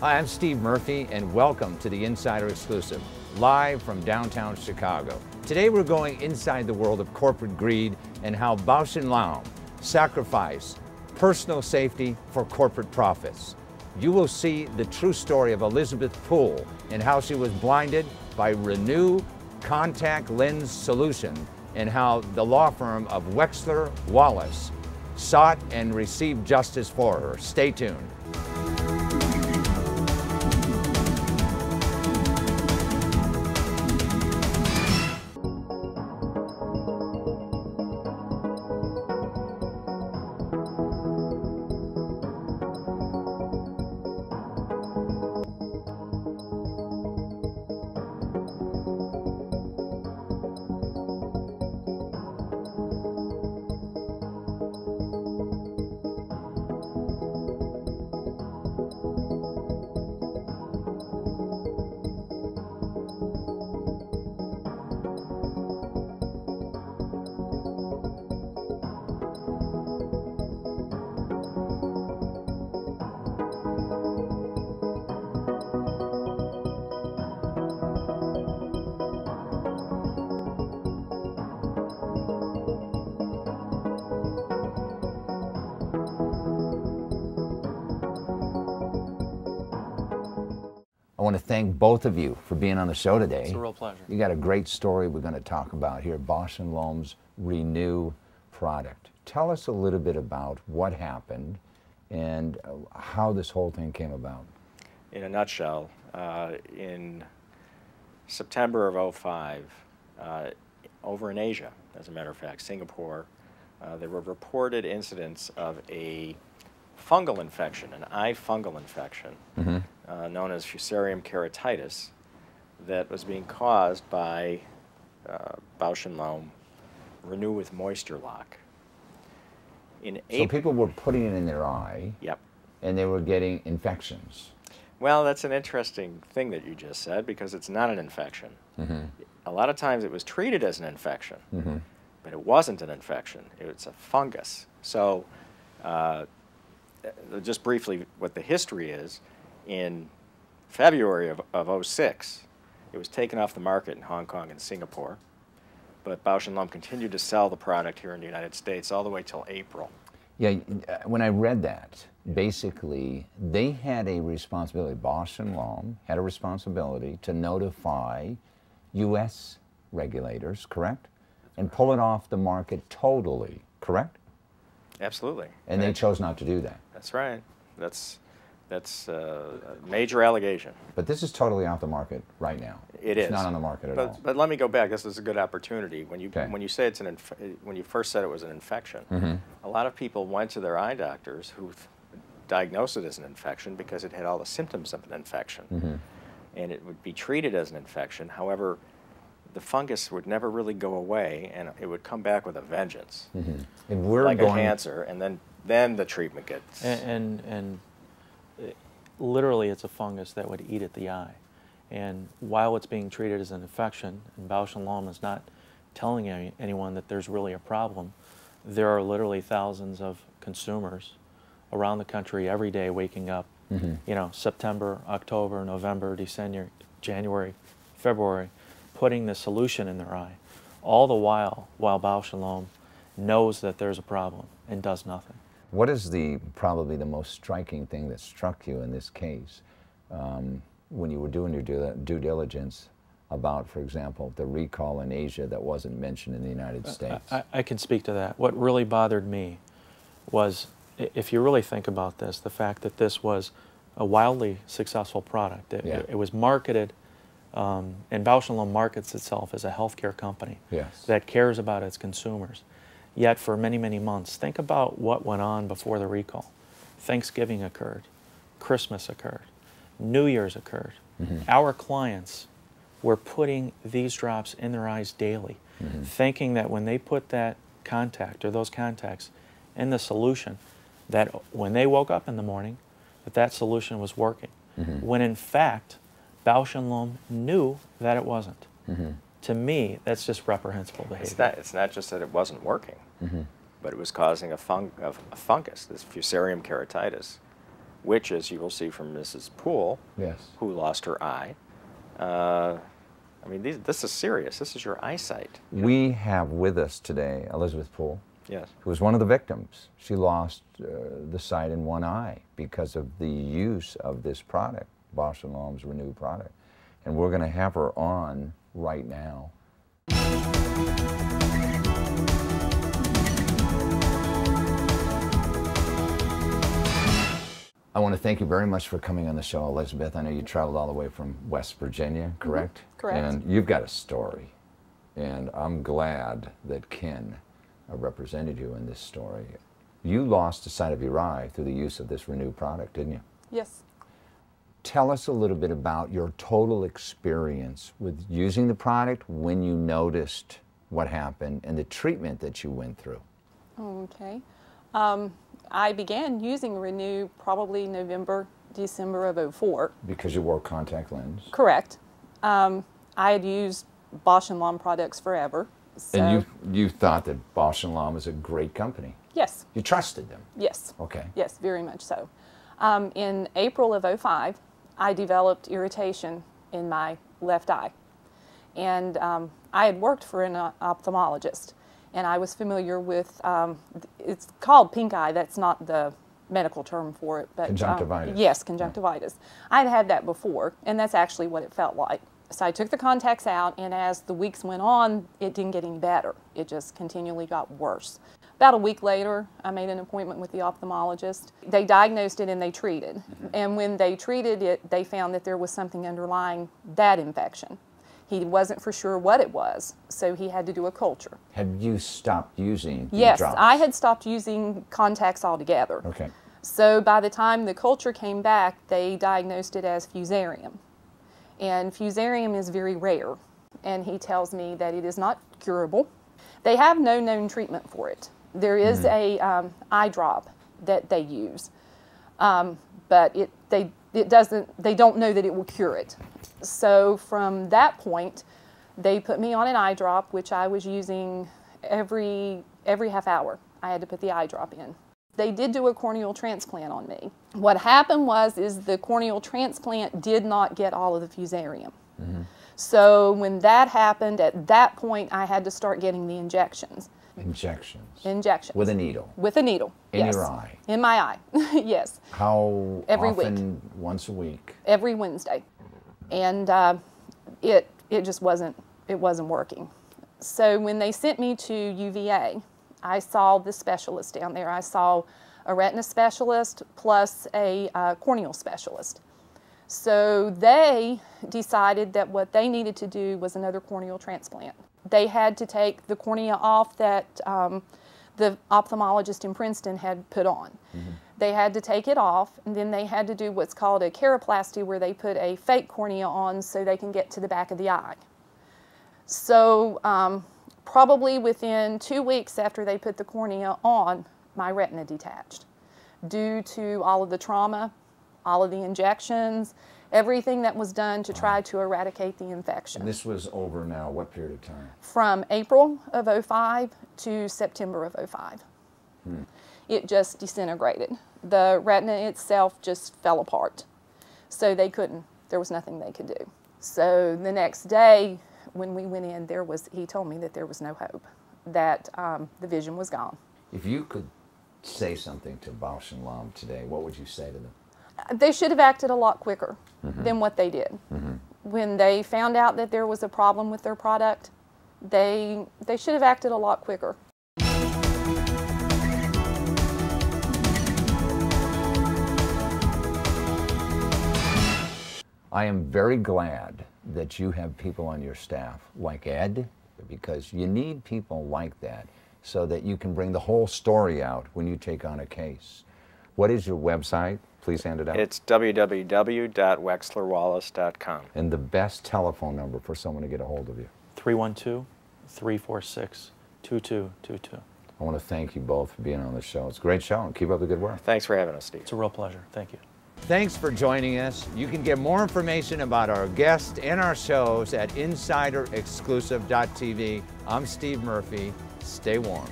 Hi, I'm Steve Murphy, and welcome to the Insider Exclusive, live from downtown Chicago. Today we're going inside the world of corporate greed and how Bausch Lomb sacrificed personal safety for corporate profits. You will see the true story of Elizabeth Poole and how she was blinded by ReNu contact lens solution and how the law firm of Wexler Wallace sought and received justice for her. Stay tuned. I want to thank both of you for being on the show today. It's a real pleasure. You got a great story we're going to talk about here, Bausch Lomb's ReNu product. Tell us a little bit about what happened and how this whole thing came about. In a nutshell, in September of '05, over in Asia, as a matter of fact, Singapore, there were reported incidents of a fungal infection, an eye fungal infection, known as Fusarium keratitis, that was being caused by Bausch Lomb ReNu with MoistureLoc. So people were putting it in their eye, yep, and they were getting infections. Well, that's an interesting thing that you just said, because it's not an infection. A lot of times it was treated as an infection, but it wasn't an infection. It's a fungus. So just briefly what the history is, in February of '06, it was taken off the market in Hong Kong and Singapore, but Bausch Lomb continued to sell the product here in the United States all the way till April. Yeah, when I read that, basically they had a responsibility, Bausch Lomb had a responsibility to notify U.S. regulators, correct? And pull it off the market totally, correct? Absolutely. And they chose not to do that. That's right. That's a major allegation. But this is totally off the market right now. It's not on the market at all. But let me go back. This is a good opportunity. When you say it's when you first said it was an infection, a lot of people went to their eye doctors who diagnosed it as an infection because it had all the symptoms of an infection, and it would be treated as an infection. However, the fungus would never really go away, and it would come back with a vengeance, and we're like a cancer, and then the treatment gets... And literally it's a fungus that would eat at the eye. And while it's being treated as an infection, and Bausch Lomb is not telling anyone that there's really a problem, there are literally thousands of consumers around the country every day waking up, you know, September, October, November, December, January, February, putting the solution in their eye, all the while Bausch Lomb knows that there's a problem and does nothing. What is probably the most striking thing that struck you in this case when you were doing your due diligence about, for example, the recall in Asia that wasn't mentioned in the United States? I can speak to that. What really bothered me was, if you really think about this, the fact that this was a wildly successful product. It was marketed, and Bausch Lomb markets itself as a healthcare company that cares about its consumers. Yet for many, many months, think about what went on before the recall. Thanksgiving occurred, Christmas occurred, New Year's occurred. Our clients were putting these drops in their eyes daily, thinking that when they put that contact or those contacts in the solution, that when they woke up in the morning, that solution was working. When in fact, Bausch Lomb knew that it wasn't. To me, that's just reprehensible behavior. It's not just that it wasn't working, but it was causing a fungus, this Fusarium keratitis, which, as you will see from Mrs. Poole, Yes. who lost her eye, I mean, this is serious. This is your eyesight. We have with us today Elizabeth Poole, Yes. who was one of the victims. She lost the sight in one eye because of the use of this product, Bausch Lomb's ReNu product. And we're going to have her on right now. I want to thank you very much for coming on the show, Elizabeth. I know you traveled all the way from West Virginia, correct? Mm-hmm. Correct. And you've got a story. And I'm glad that Ken represented you in this story. You lost the sight of your eye through the use of this ReNu product, didn't you? Yes. Tell us a little bit about your total experience with using the product, when you noticed what happened, and the treatment that you went through. Okay. I began using ReNu probably November, December of '04. Because you wore contact lens. Correct. I had used Bausch Lomb products forever. So And you thought that Bausch Lomb was a great company. Yes. You trusted them. Yes. Okay. Yes, very much so. In April of '05, I developed irritation in my left eye. And I had worked for an ophthalmologist, and I was familiar with, it's called pink eye, that's not the medical term for it. But conjunctivitis. Yes, conjunctivitis. I'd had that before, and that's actually what it felt like. So I took the contacts out, and as the weeks went on, it didn't get any better. It just continually got worse. About a week later, I made an appointment with the ophthalmologist. They diagnosed it and they treated. Mm-hmm. And when they treated it, they found that there was something underlying that infection. He wasn't for sure what it was, so he had to do a culture. Had you stopped using the Yes, drops? I had stopped using contacts altogether. Okay. So by the time the culture came back, they diagnosed it as fusarium. And fusarium is very rare. And he tells me that it is not curable. They have no known treatment for it. There is a eye drop that they use, but they don't know that it will cure it. So from that point, they put me on an eye drop, which I was using every half hour. I had to put the eye drop in. They did do a corneal transplant on me. What happened is the corneal transplant did not get all of the fusarium. Mm-hmm. So when that happened, at that point, I had to start getting the injections. Injections? Injections. With a needle? With a needle, In yes. your eye? In my eye, yes. How Every often? week. Once a week? Every Wednesday. And it just wasn't working. So when they sent me to UVA, I saw the specialist down there. I saw a retina specialist plus a corneal specialist. So they decided that what they needed to do was another corneal transplant. They had to take the cornea off that the ophthalmologist in Princeton had put on. Mm-hmm. They had to take it off, and then they had to do what's called a keroplasty, where they put a fake cornea on so they can get to the back of the eye. So probably within 2 weeks after they put the cornea on, my retina detached due to all of the trauma, all of the injections, everything that was done to try to eradicate the infection. And this was over now, what period of time? From April of '05 to September of '05. It just disintegrated. The retina itself just fell apart. So there was nothing they could do. So the next day when we went in, he told me that there was no hope, that the vision was gone. If you could say something to Bausch Lomb today, what would you say to them? They should have acted a lot quicker than what they did. When they found out that there was a problem with their product, they should have acted a lot quicker. I am very glad that you have people on your staff like Ed, because you need people like that so that you can bring the whole story out when you take on a case. What is your website? Please hand it out. It's www.wexlerwallace.com. And the best telephone number for someone to get a hold of you? 312-346-2222. I want to thank you both for being on the show. It's a great show, and keep up the good work. Thanks for having us, Steve. It's a real pleasure. Thank you. Thanks for joining us. You can get more information about our guests and our shows at insiderexclusive.tv. I'm Steve Murphy. Stay warm.